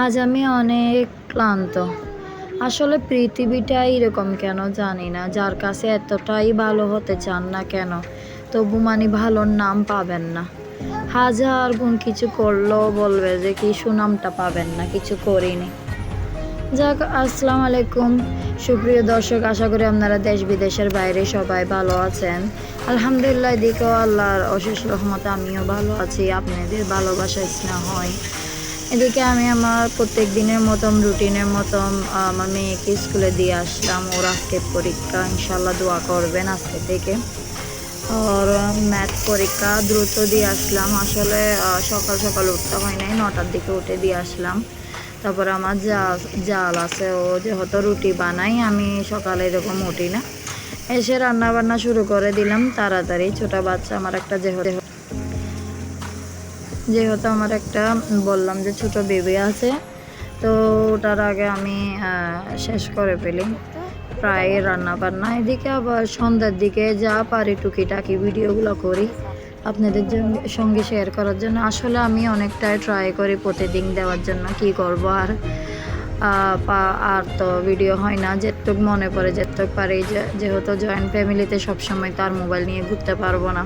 আজ আমি অনেক ক্লান্ত। আসলে পৃথিবীটা এরকম কেন জানি না। যার কাছে এতটাই ভালো হতে চান না কেন, তবু ভালোর নাম পাবেন না। হাজার গুণ কিছু করলেও বলবে যে কি সুনামটা পাবেন না, কিছু করিনি। যাক, আসসালামু আলাইকুম সুপ্রিয় দর্শক, আশা করি আপনারা দেশ বিদেশের বাইরে সবাই ভালো আছেন। আলহামদুলিল্লাহ, এদিকেও আল্লাহর অশেষ রহমতে আমিও ভালো আছি। আপনাদের ভালোবাসা স্নেহ হয়। এদিকে আমি আমার প্রত্যেক দিনের মতন রুটিনের মতন আমার মেয়েকে স্কুলে দিয়ে আসলাম। ওর আজকে পরীক্ষা, ইনশাল্লাহ দোয়া করবেন আজকে থেকে। ওর ম্যাথ পরীক্ষা দ্রুত দিয়ে আসলাম। আসলে সকাল সকাল উঠতে হয় নাই, 9টার দিকে উঠে দিয়ে আসলাম। তারপরে আমার জাল আছে, ও যেহেতু রুটি বানাই, আমি সকালে এরকম উঠি না। এসে রান্না বান্না শুরু করে দিলাম তাড়াতাড়ি। ছোট বাচ্চা আমার একটা, যেহেতু আমার একটা বললাম যে ছোট বেবি আছে, তো ওটার আগে আমি শেষ করে ফেলি প্রায় রান্না বান্না। এদিকে আবার সন্ধ্যার দিকে যা পারি টুকিটাকি ভিডিওগুলো করি আপনাদের সঙ্গে শেয়ার করার জন্য। আসলে আমি অনেকটাই ট্রাই করি প্রতিদিন দেওয়ার জন্য, কি করব আর আর তো ভিডিও হয় না। যেটুক মনে পড়ে, যেটুক পারি, যেহেতু জয়েন্ট ফ্যামিলিতে সবসময় তো আর মোবাইল নিয়ে ঘুরতে পারবো না।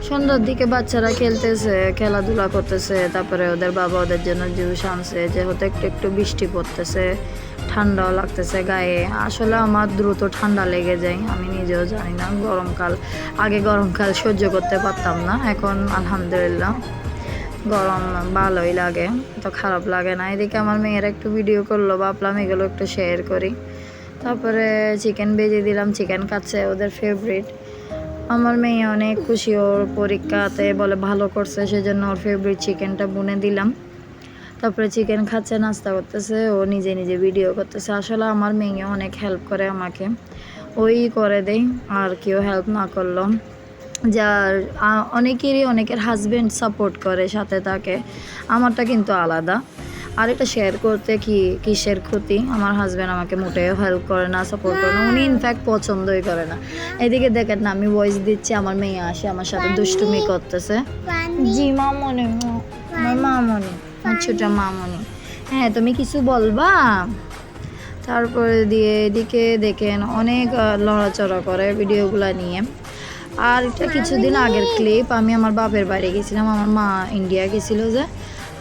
সন্ধ্যার দিকে বাচ্চারা খেলতেছে, খেলাধুলা করতেছে। তারপরে ওদের বাবা ওদের জন্য জুস আনছে, যেহেতু একটু একটু বৃষ্টি পড়তেছে, ঠান্ডাও লাগতেছে গায়ে। আসলে আমার দ্রুত ঠান্ডা লেগে যায়, আমি নিজেও জানি না। আগে গরমকাল সহ্য করতে পারতাম না, এখন আলহামদুলিল্লাহ গরম ভালোই লাগে, তো খারাপ লাগে না। এদিকে আমার মেয়েরা একটু ভিডিও করলো, ভাবলাম এগুলো একটু শেয়ার করি। তারপরে চিকেন ভেজে দিলাম, চিকেন খাচ্ছে, ওদের ফেভারিট। আমার মেয়ে অনেক খুশি, ওর পরীক্ষাতে বলে ভালো করছে, সেজন্য ওর ফেভারিট চিকেনটা বুনে দিলাম। তারপরে চিকেন খাচ্ছে, নাস্তা করতেছে, ও নিজে নিজে ভিডিও করতেছে। আসলে আমার মেয়ে অনেক হেল্প করে আমাকে, ওই করে দেয়, আর কেউ হেল্প না করলো। যার অনেকের হাজব্যান্ড সাপোর্ট করে, সাথে থাকে, আমারটা কিন্তু আলাদা। আর এটা শেয়ার করতে কিসের ক্ষতি? আমার হাজব্যান্ড আমাকে মোটেও হেল্প করে না, সাপোর্ট করে না, উনি ইনফ্যাক্ট পছন্দই করে না। এদিকে দেখেন না, আমি ভয়েস দিচ্ছি, আমার মেয়ে আসে আমার সাথে দুষ্টুমি করতেছে। জি মামনি, আমার মামনি, ছোটা মামনি। হ্যাঁ, তুমি কিছু বলবা? তারপরে দিয়ে এদিকে দেখেন অনেক লড়াচড়া করে ভিডিওগুলো নিয়ে। আর এটা কিছুদিন আগের ক্লিপ, আমি আমার বাপের বাড়ি গেছিলাম, আমার মা ইন্ডিয়া গেছিলো, যে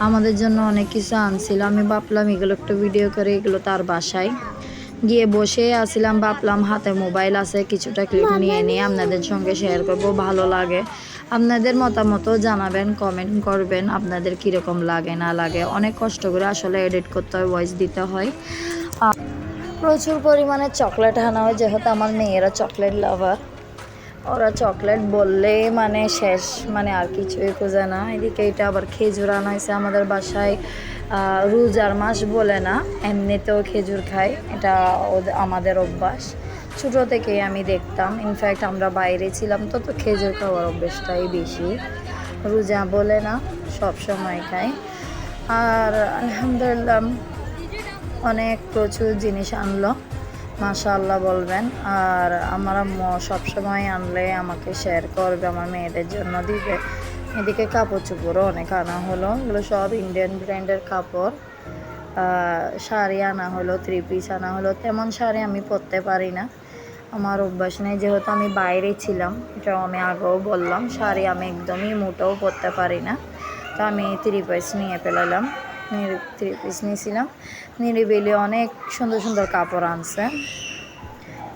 আমাদের জন্য অনেক কিছু আনছিল। আমি ভাবলাম এগুলো একটু ভিডিও করে, এগুলো তার বাসায় গিয়ে বসে আসছিলাম, ভাবলাম হাতে মোবাইল আছে, কিছুটা ক্লিপ নিয়ে আপনাদের সঙ্গে শেয়ার করব। ভালো লাগে, আপনাদের মতামতও জানাবেন, কমেন্ট করবেন আপনাদের কীরকম লাগে না লাগে। অনেক কষ্ট করে আসলে এডিট করতে হয়, ভয়েস দিতে হয়। প্রচুর পরিমাণে চকলেট আনা হয়, যেহেতু আমার মেয়েরা চকলেট লাভার। ওরা চকলেট বললে শেষ, আর কিছুই খোঁজে না। এদিকে এটা আবার খেজুর আনা হয়েছে আমাদের বাসায়। রোজার মাস বলে না, এমনিতেও খেজুর খাই, এটা আমাদের অভ্যাস। ছোটো থেকেই আমি দেখতাম, ইনফ্যাক্ট আমরা বাইরে ছিলাম তো খেজুর খাওয়ার অভ্যাসটাই বেশি। রোজা বলে না, সব সময় খাই। আর আলহামদুলিল্লাহ অনেক প্রচুর জিনিস আনলো, মাশাআল্লাহ বলবেন। আর আমার আম্মু সবসময় আনলে আমাকে শেয়ার করবে, আমার মেয়েদের জন্য দিবে। এদিকে কাপড় চোপড়ও অনেক আনা হলো, এগুলো সব ইন্ডিয়ান ব্র্যান্ডের কাপড়। শাড়ি আনা হলো, 3 পিস আনা হলো। তেমন শাড়ি আমি পরতে পারি না, আমার অভ্যাস নেই, যেহেতু আমি বাইরে ছিলাম, এটাও আমি আগেও বললাম। শাড়ি আমি একদমই মোটেও পরতে পারি না, তো আমি 3 পিস নিয়ে ফেলালাম। 3 পিস নিয়েছিলাম। নিরিবিলি অনেক সুন্দর সুন্দর কাপড় আনছে,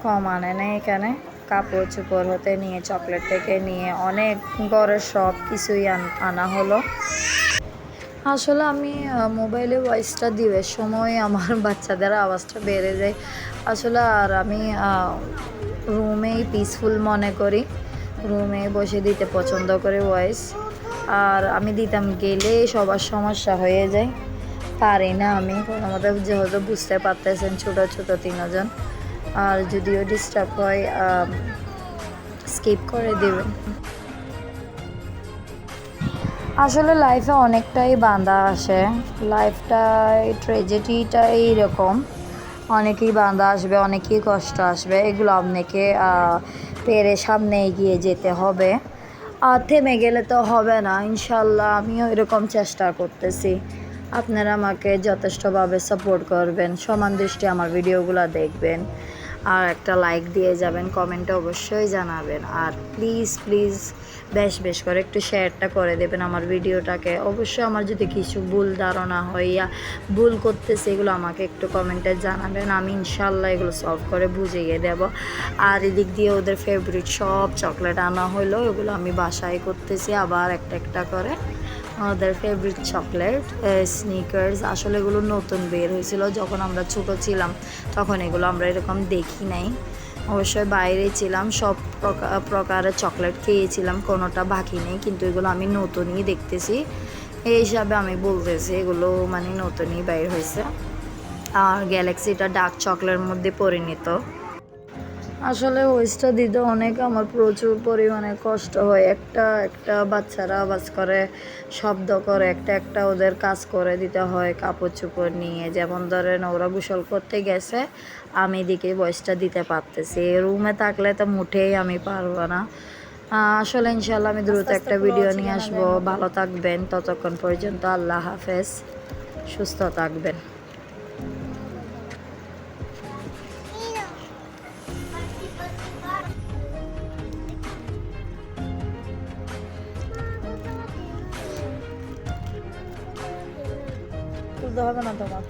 কম আনে না এখানে। কাপড় চোপড় হতে নিয়ে, চকলেট থেকে নিয়ে, অনেক ঘরের সব কিছুই আনা হলো। আসলে আমি মোবাইলে ভয়েসটা দিবার সময় আমার বাচ্চাদের আওয়াজটা বেড়ে যায় আসলে। আর আমি রুমেই পিসফুল মনে করি, রুমে বসে দিতে পছন্দ করি ভয়েস। আর আমি দিতাম গেলে সবার সমস্যা হয়ে যায়, পারি না আমি কোনো মতো, যেহেতু বুঝতে পারতেছেন ছোটো ছোটো 3 জন। আর যদিও ডিস্টার্ব হয়, স্কিপ করে দেবেন। আসলে লাইফে অনেকটাই বাঁধা আসে, লাইফটাই ট্র্যাজেডিটা এইরকম। অনেকেই বাঁধা আসবে, অনেকেই কষ্ট আসবে, এগুলো আপনাকে পেরে সামনে এগিয়ে যেতে হবে। থেমে গেলে তো হবে না, ইনশাল্লাহ আমিও এরকম চেষ্টা করতেছি। আপনারা আমাকে যথেষ্টভাবে সাপোর্ট করবেন, সমান দৃষ্টি আমার ভিডিওগুলো দেখবেন, আর একটা লাইক দিয়ে যাবেন, কমেন্টে অবশ্যই জানাবেন। আর প্লিজ প্লিজ বেশ বেশ করে একটু শেয়ারটা করে দেবেন আমার ভিডিওটাকে। অবশ্যই আমার যদি কিছু ভুল ধারণা হইয়া ভুল করতেছে এগুলো আমাকে একটু কমেন্টে জানাবেন, আমি ইনশাল্লাহ এগুলো সলভ করে বুঝিয়ে দেব। আর এদিক দিয়ে ওদের ফেভারিট সব চকলেট আনা হলো, এগুলো আমি বাসায় করতেছি আবার একটা একটা করে। আমাদের ফেভারিট চকলেট স্নিকার্স, আসলে এগুলো নতুন বের হয়েছিল যখন আমরা ছোট ছিলাম, তখন এগুলো আমরা এরকম দেখি নাই। অবশ্যই বাইরে ছিলাম, সব প্রকারের চকলেট খেয়েছিলাম, কোনোটা বাকি নেই, কিন্তু এগুলো আমি নতুনই দেখতেছি, এই হিসাবে আমি বলতেছি এগুলো মানে নতুনই বাইর হয়েছে। আর গ্যালাক্সিটা ডার্ক চকলেটের মধ্যে পরিণত। আসলে ওয়েস্টটা দিতে অনেক আমার প্রচুর পরিমাণে কষ্ট হয়। একটা একটা বাচ্চারা আওয়াজ করে, শব্দ করে, একটা একটা ওদের কাজ করে দিতে হয় কাপড় চোপড় নিয়ে। যেমন ধরেন ওরা গোসল করতে গেছে, আমি এদিকে ভয়েসটা দিতে পারতেছি, রুমে থাকলে তো মোটেই আমি পারবো না। আসলে ইনশাল্লাহ আমি দ্রুত একটা ভিডিও নিয়ে আসবো। ভালো থাকবেন, ততক্ষণ পর্যন্ত আল্লাহ হাফেজ, সুস্থ থাকবেন। তুলতে হবে না তোমার।